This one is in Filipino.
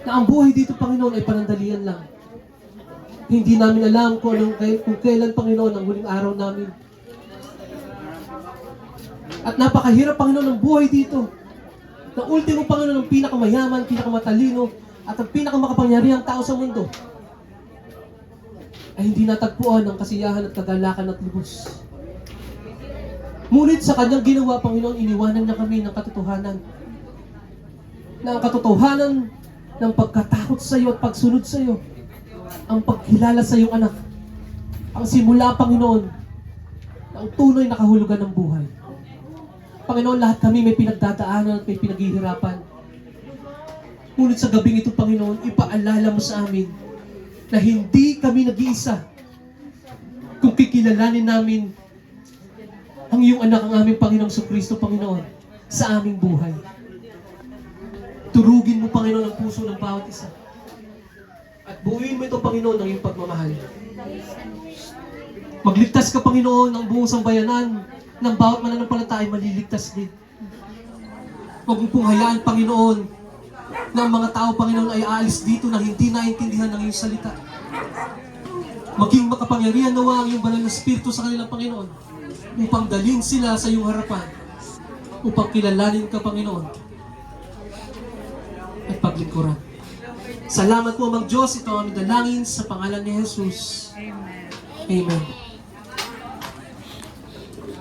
na ang buhay dito, Panginoon, ay panandalian lang. Hindi namin alam kung kailan, Panginoon, ang huling araw namin. At napakahirap, Panginoon, ang buhay dito. Na ultimo, Panginoon, ang pinakamayaman, pinakamatalino, at ang pinakamakapangyarihang tao sa mundo ay hindi natagpuan ng kasiyahan at kagalakan at lubos. Ngunit sa kanyang ginawa, Panginoon, iniwanan niya kami ng katotohanan. Na ang katotohanan ng pagkatakot sa iyo at pagsunod sa iyo, ang pagkilala sa iyong anak, ang simula, Panginoon, ng tunay na kahulugan ng buhay. Panginoon, lahat kami may pinagdadaanan at may pinaghihirapan. Ngunit sa gabing ito, Panginoon, ipaalala mo sa amin na hindi kami nag-iisa kung kikilalanin namin ang iyong anak, ang aming Panginoong Kristo, Panginoon, sa aming buhay. Turugin mo, Panginoon, ang puso ng bawat isa. At buuin mo ito, Panginoon, ng iyong pagmamahal. Magligtas ka, Panginoon, ng buong sambayanan, ng bawat mananampalataya ay maliligtas din. Huwag mo pong hayaan, Panginoon, na ang mga tao, Panginoon, ay aalis dito na hindi naintindihan ng iyong salita. Maging makapangyarihan nawa ang iyong banal na Espiritu sa kanilang, Panginoon, upang dalhin sila sa iyong harapan, upang kilalanin ka, Panginoon, at paglingkuran. Salamat po, Amang Diyos, ito ang aming dalangin sa pangalan ni Jesus. Amen. Amen.